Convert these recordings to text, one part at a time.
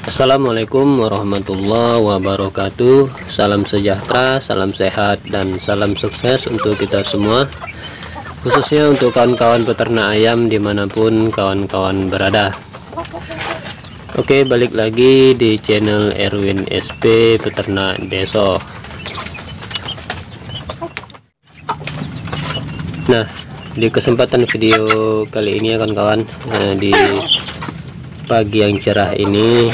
Assalamualaikum warahmatullahi wabarakatuh. Salam sejahtera, salam sehat, dan salam sukses untuk kita semua, khususnya untuk kawan-kawan peternak ayam dimanapun kawan-kawan berada. Oke, balik lagi di channel Erwin SP Peternak Deso. Nah, di kesempatan video kali ini ya kawan-kawan, di pagi yang cerah ini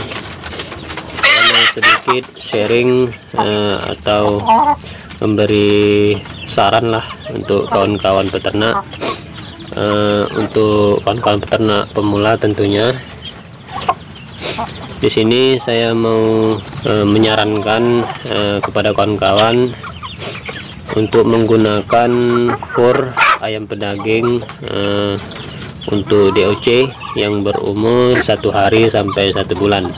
sedikit sharing atau memberi saran lah untuk kawan-kawan peternak, untuk kawan-kawan peternak pemula tentunya. Di sini saya mau menyarankan kepada kawan-kawan untuk menggunakan fur ayam pedaging untuk DOC yang berumur 1 hari sampai 1 bulan.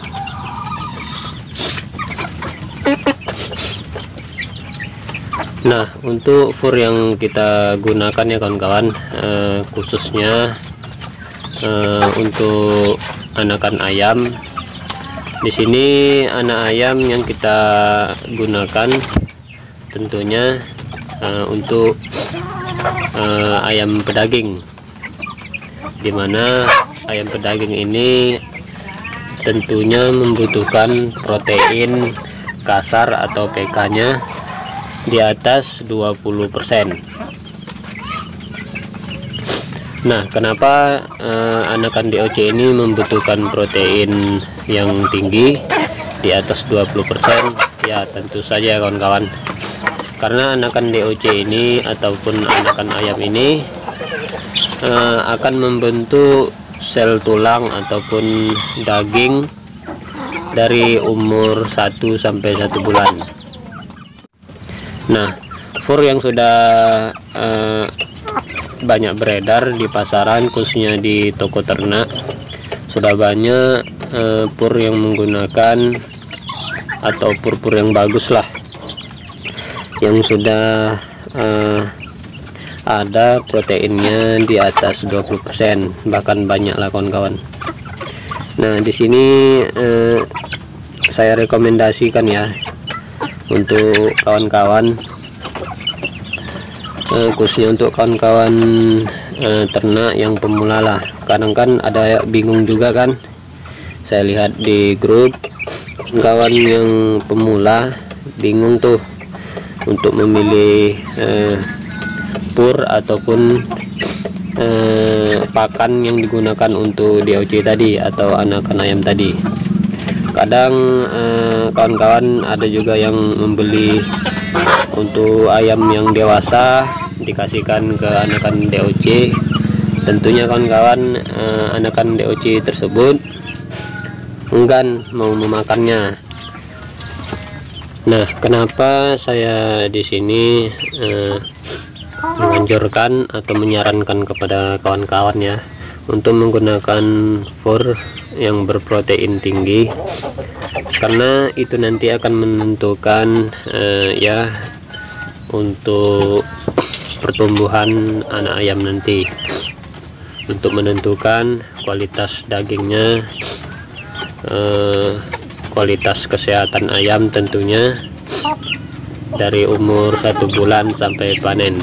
Nah, untuk fur yang kita gunakan ya kawan-kawan, khususnya untuk anakan ayam. Di sini anak ayam yang kita gunakan tentunya untuk ayam pedaging, dimana ayam pedaging ini tentunya membutuhkan protein kasar atau PK nya di atas 20%. Nah, kenapa anakan DOC ini membutuhkan protein yang tinggi di atas 20%? Ya tentu saja kawan-kawan, karena anakan DOC ini ataupun anakan ayam ini akan membentuk sel tulang ataupun daging dari umur 1 sampai 1 bulan. Nah, fur yang sudah banyak beredar di pasaran, khususnya di toko ternak, sudah banyak fur yang menggunakan atau fur yang bagus lah, yang sudah ada proteinnya di atas 20%, bahkan banyak lah kawan-kawan. Nah, di sini saya rekomendasikan ya untuk kawan-kawan, khususnya untuk kawan-kawan ternak yang pemula lah. Kadang kan ada bingung juga kan, saya lihat di grup kawan yang pemula bingung tuh untuk memilih pur ataupun pakan yang digunakan untuk DOC tadi atau anakan ayam tadi. Kadang kawan-kawan ada juga yang membeli untuk ayam yang dewasa dikasihkan ke anakan DOC. Tentunya kawan-kawan, anakan DOC tersebut enggan mau memakannya. Nah, kenapa saya di sini menganjurkan atau menyarankan kepada kawan-kawan ya untuk menggunakan fur yang berprotein tinggi, karena itu nanti akan menentukan ya untuk pertumbuhan anak ayam nanti, untuk menentukan kualitas dagingnya, kualitas kesehatan ayam tentunya dari umur 1 bulan sampai panen.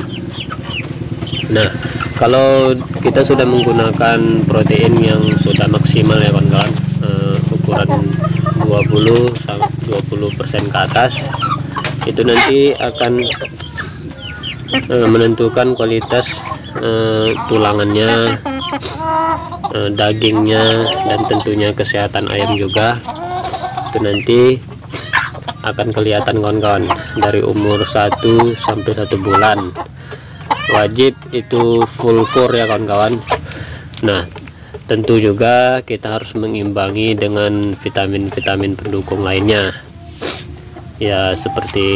Nah, kalau kita sudah menggunakan protein yang sudah maksimal ya kawan-kawan, ukuran 20% ke atas, itu nanti akan menentukan kualitas tulangannya, dagingnya, dan tentunya kesehatan ayam juga. Itu nanti akan kelihatan kawan-kawan dari umur 1 sampai 1 bulan. Wajib itu full fur ya kawan-kawan. Nah, tentu juga kita harus mengimbangi dengan vitamin-vitamin pendukung lainnya ya, seperti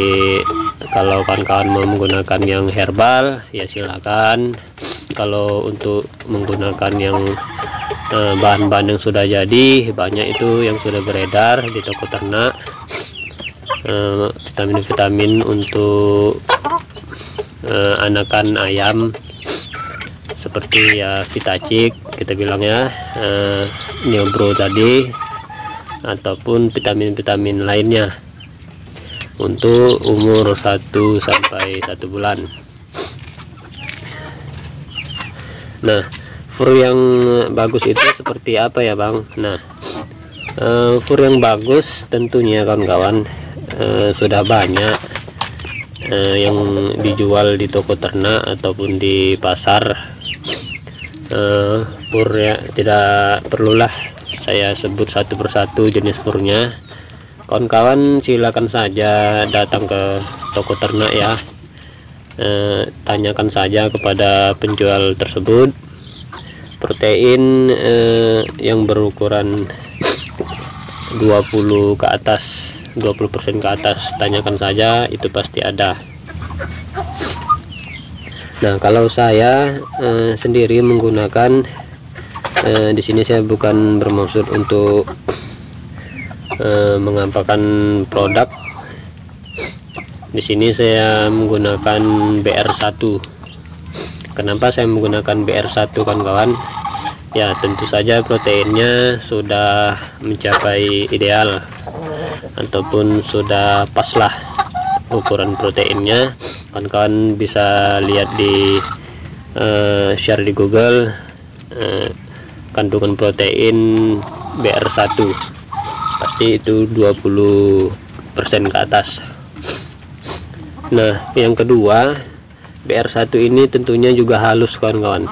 kalau kawan-kawan mau menggunakan yang herbal ya silakan. Kalau untuk menggunakan yang bahan-bahan yang sudah jadi, banyak itu yang sudah beredar di toko ternak, vitamin-vitamin untuk anakan ayam seperti ya Vitacik kita bilang ya, Neobro tadi, ataupun vitamin-vitamin lainnya untuk umur 1 sampai 1 bulan. Nah, fur yang bagus itu seperti apa ya Bang? Nah, fur yang bagus tentunya kawan-kawan sudah banyak yang dijual di toko ternak ataupun di pasar. Fur ya, tidak perlulah saya sebut satu persatu jenis furnya. Kawan-kawan silakan saja datang ke toko ternak ya, tanyakan saja kepada penjual tersebut protein yang berukuran 20 ke atas, 20% ke atas, tanyakan saja, itu pasti ada. Nah, kalau saya sendiri menggunakan di sini saya bukan bermaksud untuk mengampakan produk. Di sini saya menggunakan BR1. Kenapa saya menggunakan BR1 kawan-kawan? Ya, tentu saja proteinnya sudah mencapai ideal ataupun sudah pas lah ukuran proteinnya. Kawan-kawan bisa lihat di share di Google kandungan protein BR1 pasti itu 20% ke atas. Nah, yang kedua, BR1 ini tentunya juga halus kawan-kawan.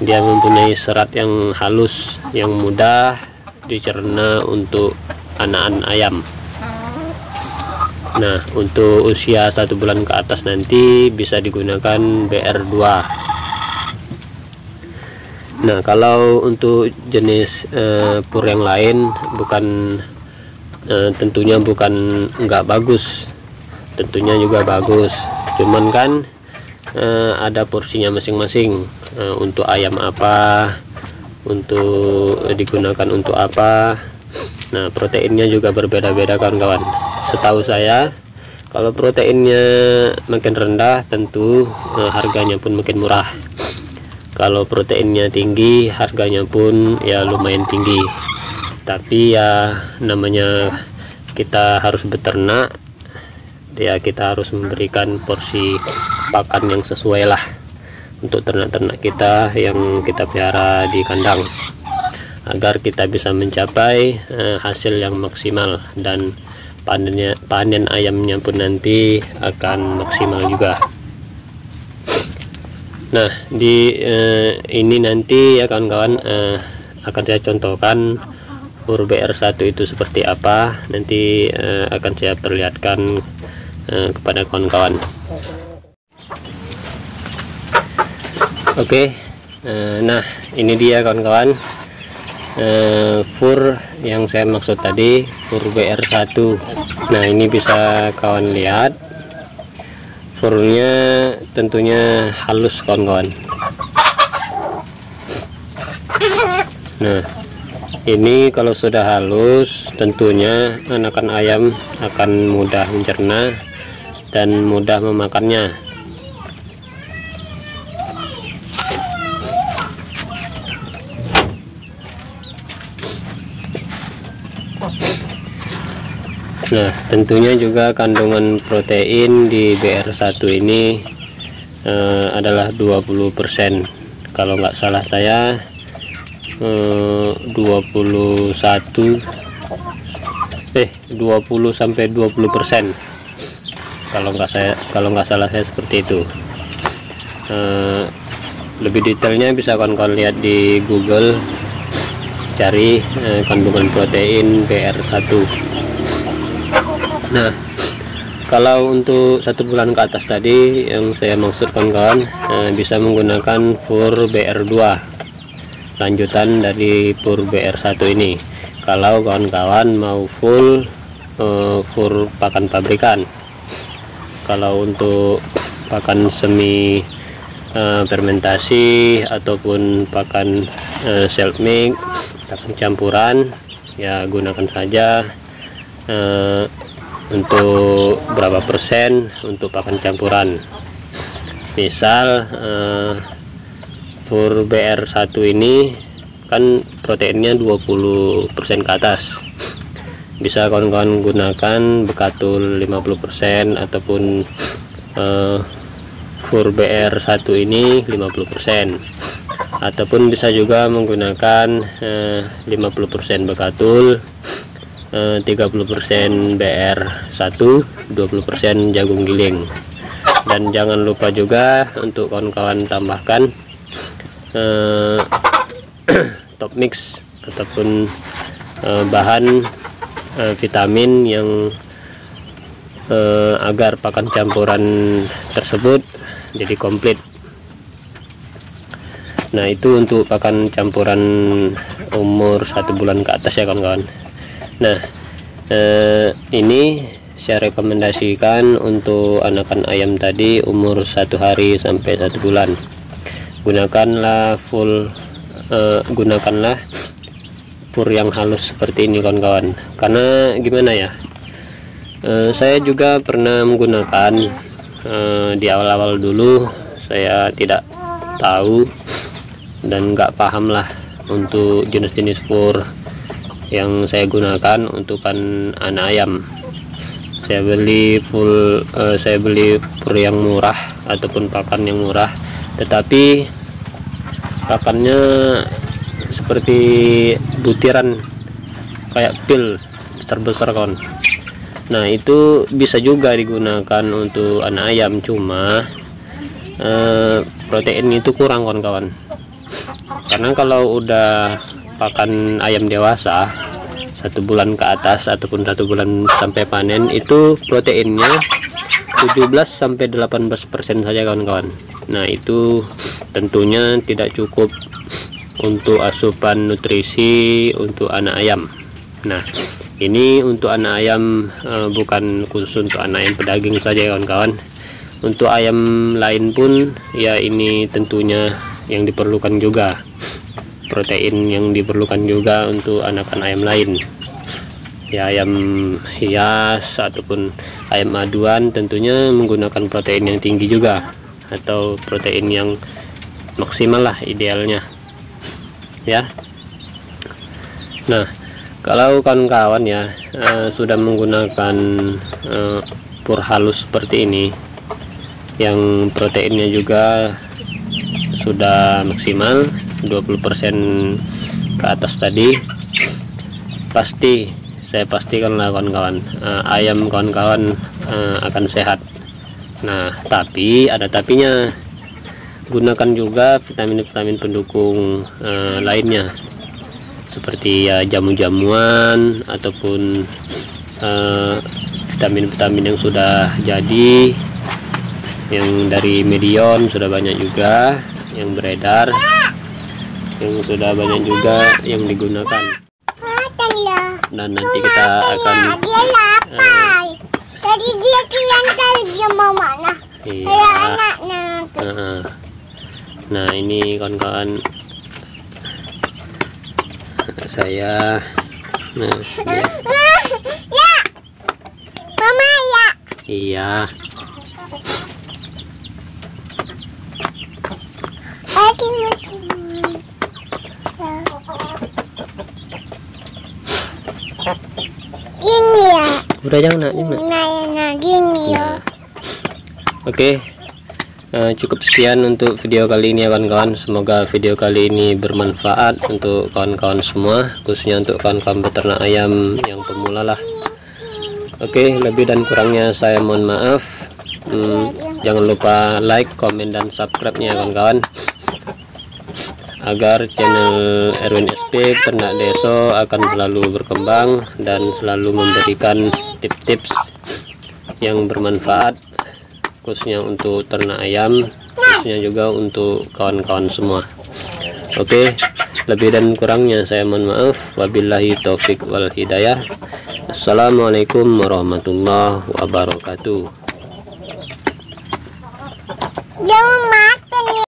Dia mempunyai serat yang halus, yang mudah dicerna untuk anakan ayam. Nah, untuk usia 1 bulan ke atas nanti bisa digunakan BR2. Nah, kalau untuk jenis pur yang lain tentunya bukan enggak bagus, tentunya juga bagus. Cuman kan ada porsinya masing-masing. Untuk ayam apa, untuk digunakan untuk apa. Nah, proteinnya juga berbeda-beda kawan-kawan. Setahu saya kalau proteinnya makin rendah tentu harganya pun makin murah. Kalau proteinnya tinggi harganya pun ya lumayan tinggi. Tapi ya namanya kita harus beternak, ya kita harus memberikan porsi pakan yang sesuai lah untuk ternak-ternak kita yang kita pelihara di kandang, agar kita bisa mencapai hasil yang maksimal dan panen ayamnya pun nanti akan maksimal juga. Nah, di ini nanti ya kawan-kawan akan saya contohkan fur BR1 itu seperti apa, nanti akan saya perlihatkan kepada kawan-kawan. Oke, nah ini dia kawan-kawan fur yang saya maksud tadi, fur BR1. Nah, ini bisa kawan lihat furnya tentunya halus kawan-kawan. Nah, ini kalau sudah halus tentunya anakan ayam akan mudah mencerna dan mudah memakannya. Nah, tentunya juga kandungan protein di BR1 ini adalah 20%. Kalau nggak salah saya 20 sampai 20%. Kalau nggak salah saya seperti itu. Lebih detailnya bisa kawan-kawan lihat di Google, cari kandungan protein BR1. Nah, kalau untuk 1 bulan ke atas tadi yang saya maksud kawan-kawan bisa menggunakan fur BR2, lanjutan dari fur BR1 ini. Kalau kawan-kawan mau full fur pakan pabrikan. Kalau untuk pakan semi fermentasi ataupun pakan self milk, pakan campuran, ya gunakan saja untuk berapa persen untuk pakan campuran. Misal fur BR1 ini kan proteinnya 20% ke atas. Bisa kawan-kawan gunakan bekatul 50% ataupun Fur BR1 ini 50%, ataupun bisa juga menggunakan 50% bekatul, 30% BR1, 20% jagung giling. Dan jangan lupa juga untuk kawan-kawan tambahkan top mix ataupun bahan vitamin yang agar pakan campuran tersebut jadi komplit. Nah, itu untuk pakan campuran umur 1 bulan ke atas ya kawan-kawan. Nah, ini saya rekomendasikan untuk anakan ayam tadi umur 1 hari sampai 1 bulan. Gunakanlah fur yang halus seperti ini kawan-kawan. Karena gimana ya, saya juga pernah menggunakan di awal-awal dulu. Saya tidak tahu dan nggak paham lah untuk jenis-jenis fur yang saya gunakan untuk anak ayam. Saya beli fur yang murah ataupun pakan yang murah, tetapi pakannya seperti butiran kayak pil besar-besar kawan. Nah, itu bisa juga digunakan untuk anak ayam, cuma protein itu kurang kawan-kawan. Karena kalau udah pakan ayam dewasa 1 bulan ke atas ataupun 1 bulan sampai panen, itu proteinnya 17-18% saja kawan-kawan. Nah, itu tentunya tidak cukup untuk asupan nutrisi untuk anak ayam. Nah, ini untuk anak ayam, bukan khusus untuk anak ayam pedaging saja kawan-kawan. Untuk ayam lain pun ya, ini tentunya yang diperlukan juga, protein yang diperlukan juga untuk anakan ayam lain ya. Ayam hias ataupun ayam aduan tentunya menggunakan protein yang tinggi juga, atau protein yang maksimal lah idealnya ya. Nah, kalau kawan-kawan ya sudah menggunakan fur halus seperti ini yang proteinnya juga sudah maksimal 20% ke atas tadi, saya pastikan lah kawan-kawan, ayam kawan-kawan akan sehat. Nah, tapi ada tapinya, gunakan juga vitamin-vitamin pendukung lainnya seperti ya jamu-jamuan ataupun vitamin-vitamin yang sudah jadi, yang dari Medion sudah banyak juga yang beredar, yang sudah banyak juga yang digunakan. Dan nanti kita akan tadi dia dia mau mana? Iya. Nah, ini kawan-kawan saya. Nah, ya. Ya. Mama ya. Iya. Gini ya. Udah jangan nak. Nah, gini ya. Oke. Cukup sekian untuk video kali ini ya kawan-kawan. Semoga video kali ini bermanfaat untuk kawan-kawan semua, khususnya untuk kawan-kawan peternak ayam yang pemula lah. Oke, lebih dan kurangnya saya mohon maaf. Jangan lupa like, komen, dan subscribe-nya kawan-kawan, agar channel Erwin SP Ternak Deso akan selalu berkembang dan selalu memberikan tips-tips yang bermanfaat, khususnya untuk ternak ayam, khususnya juga untuk kawan-kawan semua. Oke, lebih dan kurangnya saya mohon maaf. Wabillahi taufik wal hidayah. Assalamualaikum warahmatullahi wabarakatuh.